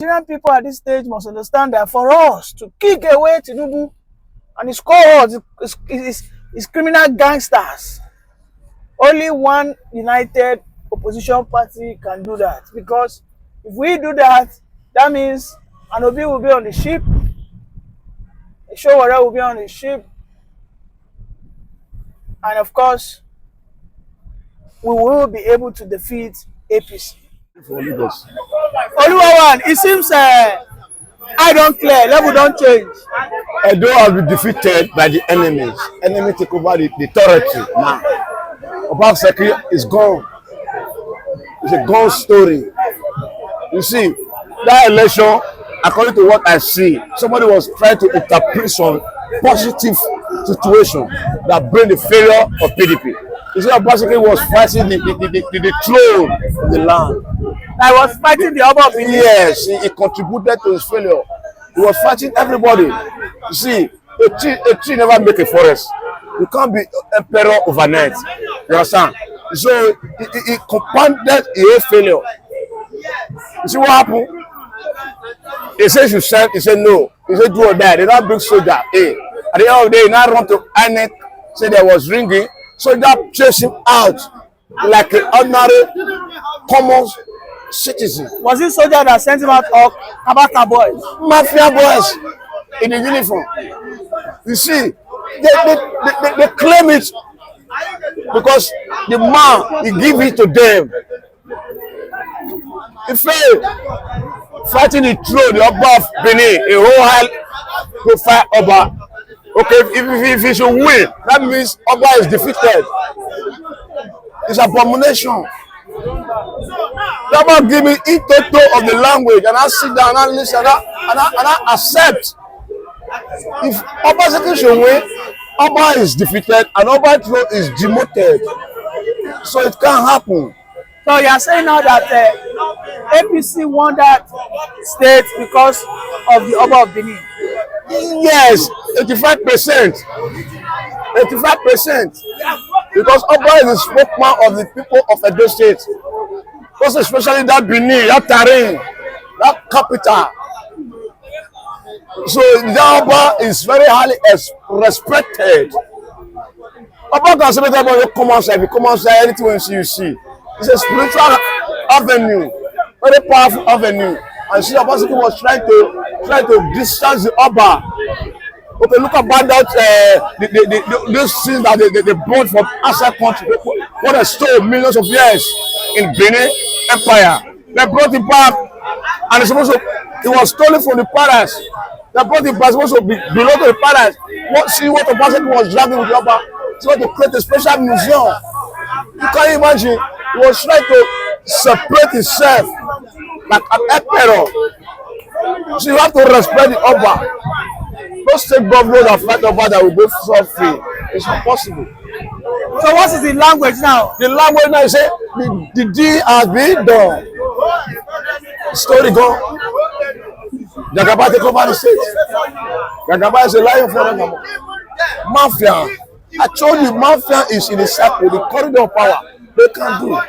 Nigerian people at this stage must understand that for us to kick away Tinubu and his cohorts, his criminal gangsters, only one united opposition party can do that. Because if we do that, that means an Obi will be on the ship, a Showore will be on the ship, and of course, we will be able to defeat APC. Oluwawan, it seems I don't clear, level don't change. Edo has been defeated by the enemies. Enemy take over the territory now. Obaseki is gone. It's a gone story. You see, that election, according to what I see, somebody was trying to interpret some positive situation that bring the failure of PDP. You see, Obaseki was fighting the throne of the land. I was fighting the Oba of Benin. Yes, he contributed to his failure. He was fighting everybody. You see, a tree never make a forest. You can't be emperor overnight. You understand? So he compounded a failure. You see what happened? He says you send, he said no. He said do or die. They don't bring soldier. Hey. At the end of the day, he now run to INEC, say there was ringing. Soldier chased him out like an ordinary common citizen. Was it soldier that sent him out or Kabaka boys? Mafia boys in the uniform. You see, they claim it because the man, he give it to them. He failed. Fighting the throne, the Oba of Benin, a whole high profile Oba. Okay, if he should win, that means Oba is defeated. It's abomination. Oba give me itoto of the language, and I sit down and I listen and I accept. If Obaseki should win, Oba is defeated and Oba throne is demoted. So it can't happen. So you are saying now that APC won that state because of the Oba of Benin? Yes, 85%. 85%. Because Oba is the spokesman of the people of Edo State. Because especially that Benin, that terrain, that capital. So the Oba is very highly respected. Oba can say that you come outside, if you come outside, anything you see. It's a spiritual avenue, very powerful avenue. And see, Obaseki was trying to distance the Oba. Okay, look about that those things that they brought from outside country, what they stole millions of years in Benin Empire. They brought it back, and it was stolen from the palace. They brought it back, supposed to belong to the palace. See what Obaseki was dragging with the Oba. He wanted to create a special museum. You can't imagine. He was trying to separate himself like an emperor. So you have to respect the Oba. Those state governors that fight Oba that will go so free. It's not possible. So what is the language now? The language now is say the deed has been done. Story gone. Jagaba take over the state. Jagaba is a lion for them. Mafia. I told you, mafia is in the circle, the corridor of power. They can't do it.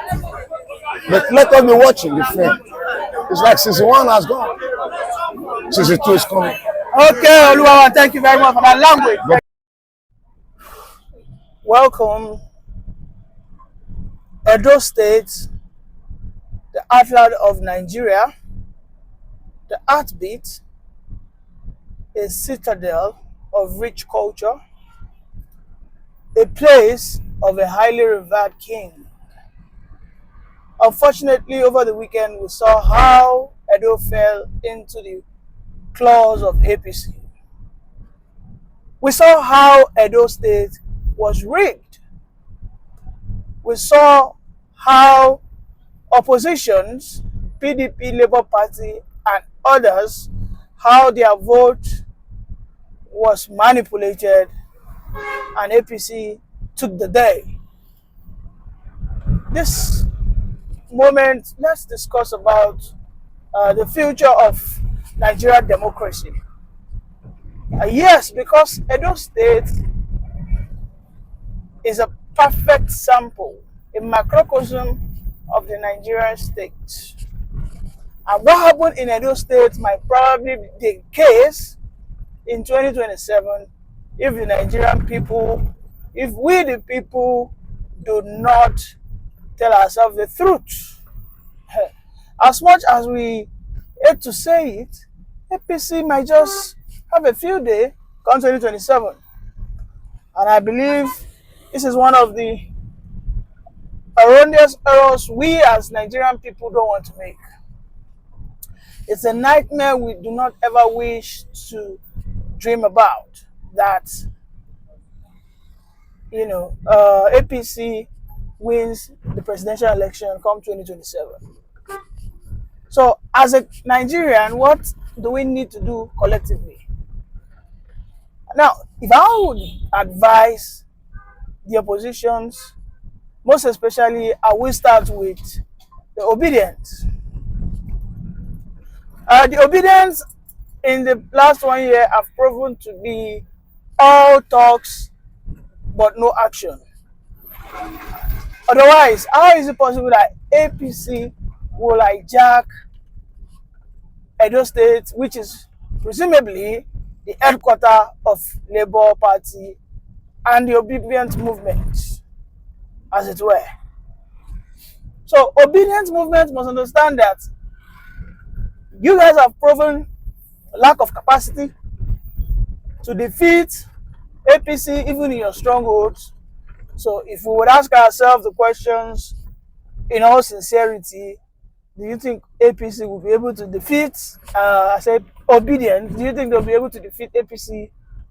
But let us be watching the film. It's like 61 has gone. 62 is coming. Okay, Oluwawan, thank you very much for that language. Welcome, Edo State, the heartland of Nigeria, the heartbeat, a citadel of rich culture, a place of a highly revered king. Unfortunately, over the weekend, we saw how Edo fell into the claws of APC. We saw how Edo State was rigged. We saw how oppositions, PDP, Labour Party, and others, how their vote was manipulated and APC took the day. This moment, let's discuss about the future of Nigerian democracy. Yes, because Edo State is a perfect sample, a macrocosm of the Nigerian state. And what happened in Edo State might probably be the case in 2027 if the Nigerian people, if we the people do not tell ourselves the truth. As much as we hate to say it, APC might just have a field day come 2027. And I believe this is one of the erroneous errors we as Nigerian people don't want to make. It's a nightmare we do not ever wish to dream about, that APC wins the presidential election come 2027. So as a Nigerian, what do we need to do collectively? Now, if I would advise the oppositions, most especially I will start with the Obidients. The Obidients in the last 1 year have proven to be all talks but no action. Otherwise, how is it possible that APC will hijack Edo State, which is presumably the headquarters of Labour Party and the Obedient movement, as it were? So, Obedient movement must understand that you guys have proven lack of capacity to defeat APC even in your strongholds. So if we would ask ourselves the questions in all sincerity, do you think APC will be able to defeat, I said Obedient, do you think they'll be able to defeat APC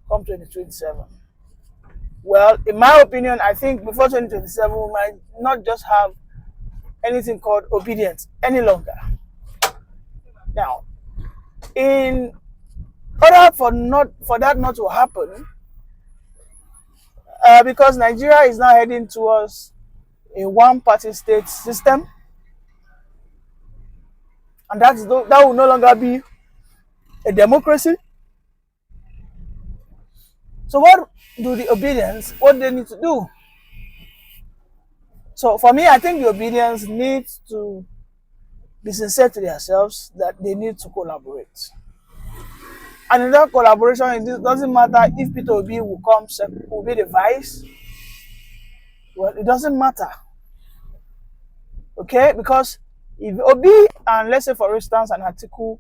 come 2027? Well, in my opinion, I think before 2027, we might not just have anything called Obedience any longer. Now, in order for that not to happen, because Nigeria is now heading towards a one-party state system, and that will no longer be a democracy. So what do the Obedients, what they need to do? So for me, I think the Obedients need to be sincere to themselves that they need to collaborate. And in that collaboration, it doesn't matter if Peter Obi will be the vice. Well, it doesn't matter. Okay? Because if Obi and, let's say for instance, an atiku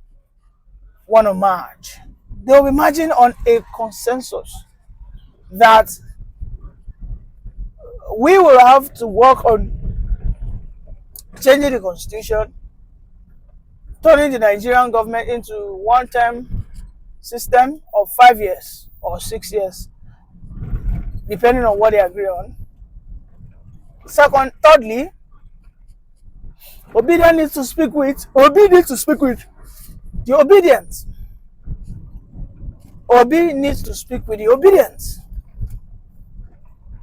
want to merge, they'll be merging on a consensus that we will have to work on changing the constitution, turning the Nigerian government into one-term system of 5 years or 6 years, depending on what they agree on. Thirdly, Obi needs to speak with the Obedience. Obi needs to speak with the Obedience.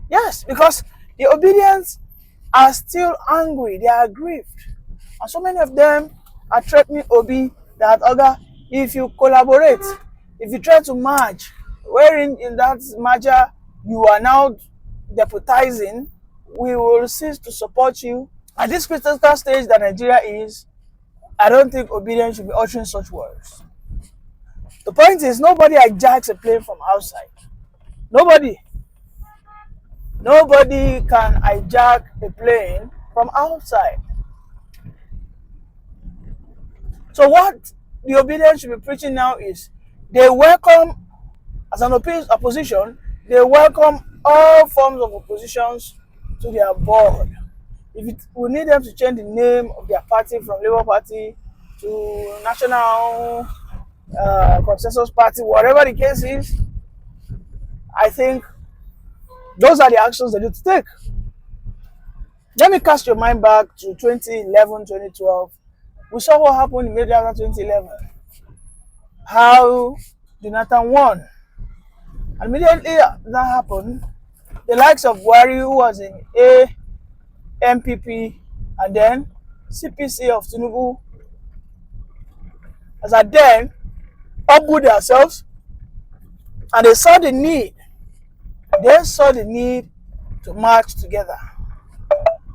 Yes, because the Obedience are still angry, they are aggrieved. And so many of them are threatening Obi that, Oga, if you collaborate, if you try to merge, wherein in that merger you are now deputizing, we will cease to support you. At this critical stage that Nigeria is, I don't think Obedience should be uttering such words. The point is, nobody hijacks a plane from outside. Nobody can hijack a plane from outside. So what the Obedience should be preaching now is, they welcome, as an opposition, they welcome all forms of oppositions to their board. We need them to change the name of their party from Labour Party to National Consensus Party, whatever the case is, I think those are the actions they need to take. Let me cast your mind back to 2011, 2012. We saw what happened immediately after 2011. How Jonathan won. And immediately that happened, the likes of Buhari, who was in MPP, and then CPC of Tinubu, as at then, upbuilt themselves, and they saw the need to march together.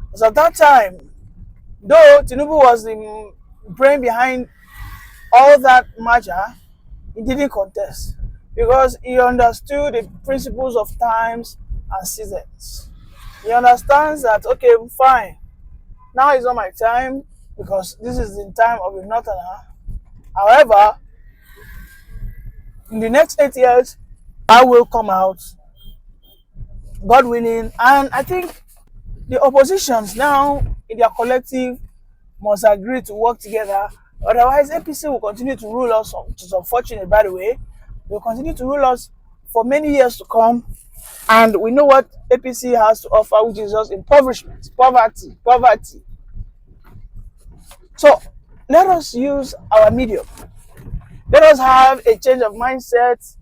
Because at that time, though Tinubu was the brain behind all that merger, he didn't contest because he understood the principles of times and seasons. He understands that, okay, fine, now is not my time because this is the time of the northerner. However, in the next 8 years, I will come out, God willing, and I think the oppositions now in their collective must agree to work together. Otherwise, APC will continue to rule us, which is unfortunate, by the way. They will continue to rule us for many years to come. And we know what APC has to offer, which is just impoverishment, poverty. So let us use our medium. Let us have a change of mindset.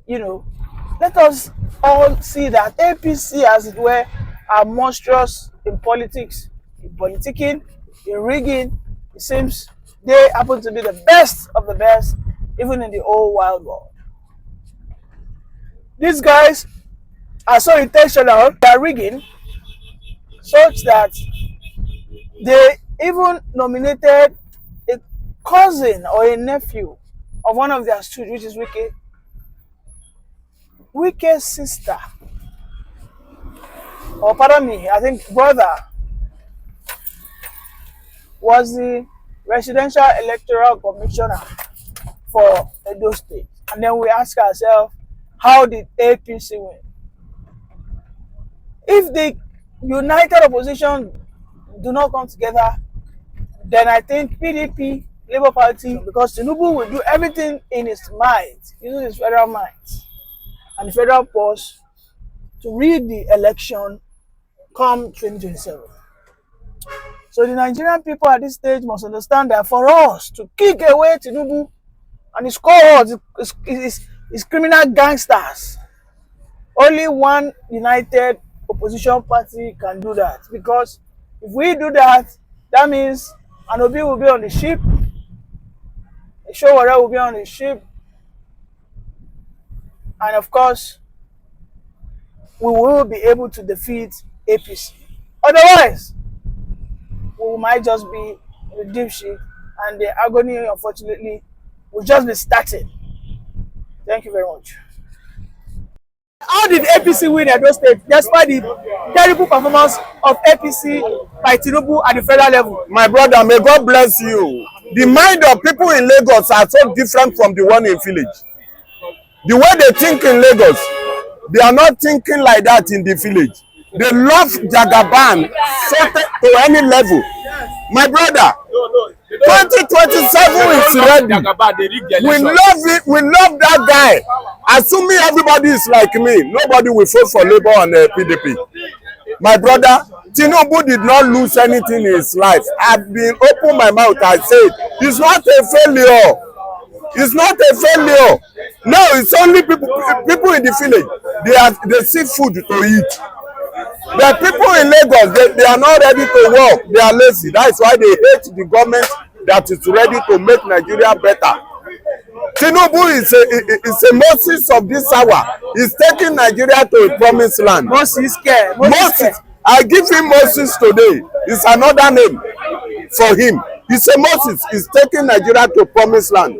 Let us all see that APC, as it were, are monstrous in politics, in politicking, in rigging. It seems they happen to be the best of the best, even in the whole wild world. These guys are so intentional, they are rigging, such that they even nominated a cousin or a nephew of one of their students, which is Wike's sister, or pardon me, I think brother, was the residential electoral commissioner for Edo State. And then we ask ourselves, how did APC win? If the united opposition do not come together, then I think PDP, Labour Party, because Tinubu will do everything in his might, using his federal might and the federal purse to rig the election come 2027. So the Nigerian people at this stage must understand that for us to kick away Tinubu and his cohorts, his criminal gangsters, only one united opposition party can do that. Because if we do that, that means an Obi will be on the ship, a Showore will be on the ship, and of course, we will be able to defeat APC. Otherwise, we might just be in the deep shit, and the agony, unfortunately, will just be starting. Thank you very much. How did APC win Edo State despite the terrible performance of APC by Tinubu at the federal level? My brother, may God bless you. The mind of people in Lagos are so different from the one in village. The way they think in Lagos, they are not thinking like that in the village. They love Jagaban to any level. My brother, 2027 is ready. We love it. We love that guy. Assuming everybody is like me, nobody will vote for Labour and PDP. My brother, Tinubu did not lose anything in his life. I've been open my mouth. I said, it's not a failure. It's not a failure. No, it's only people in the village. They see food to eat. The people in Lagos, they are not ready to work. They are lazy. That's why they hate the government that is ready to make Nigeria better. Tinubu is a Moses of this hour. He's taking Nigeria to a promised land. Moses. I give him Moses today. It's another name for him. He's a Moses. He's taking Nigeria to a promised land.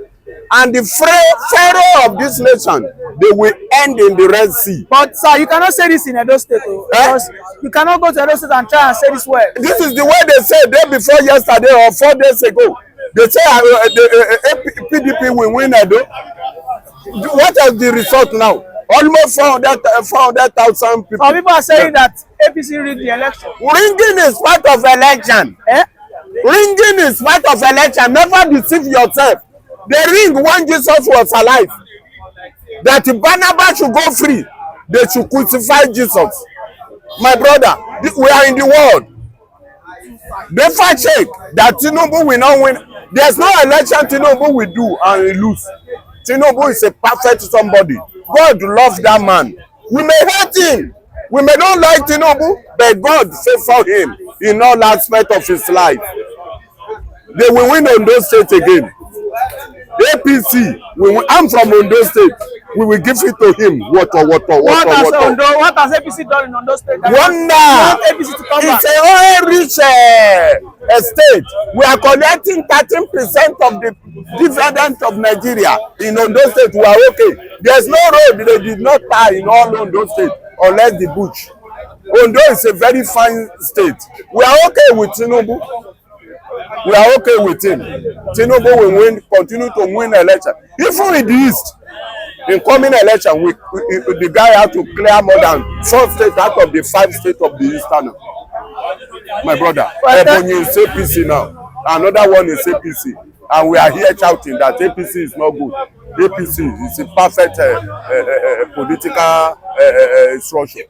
And the pharaoh of this nation, they will end in the Red Sea. But sir, you cannot say this in Edo State, because you cannot go to Edo State and try and say this word. This is the way they say day before yesterday or 4 days ago. They say PDP will win Edo. What is the result now? Almost 400,000 people. Some people are saying that APC rigged the election. Ringing is part of election. Ringing is part of election. Never deceive yourself. They ring when Jesus was alive. That Barnabas should go free. They should crucify Jesus. My brother, we are in the world. They fact check that Tinubu will not win. There's no election Tinubu will do and lose. Tinubu is a perfect somebody. God loves that man. We may hate him. We may not like Tinubu, but God favor him in all aspects of his life. They will win Ondo State again. APC, I'm from Ondo State. we will give it to him. What has APC done in Ondo State? Wonder. APC to come back. It's a oil rich estate. We are collecting 13% of the dividend of Nigeria in Ondo State. We are okay. There's no road they did not tie in all Ondo State unless the bush. Ondo is a very fine state. We are okay with Tinubu. We are okay with him. Tinubu will continue to win election. Even in the East, in coming election, the guy had to clear more than 4 states out of the 5 states of the Eastern. My brother, Ebonyi is APC now. Another one is APC. And we are here shouting that APC is not good. APC is a perfect political structure.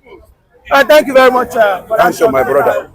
Thank you very much. Thank you, my brother.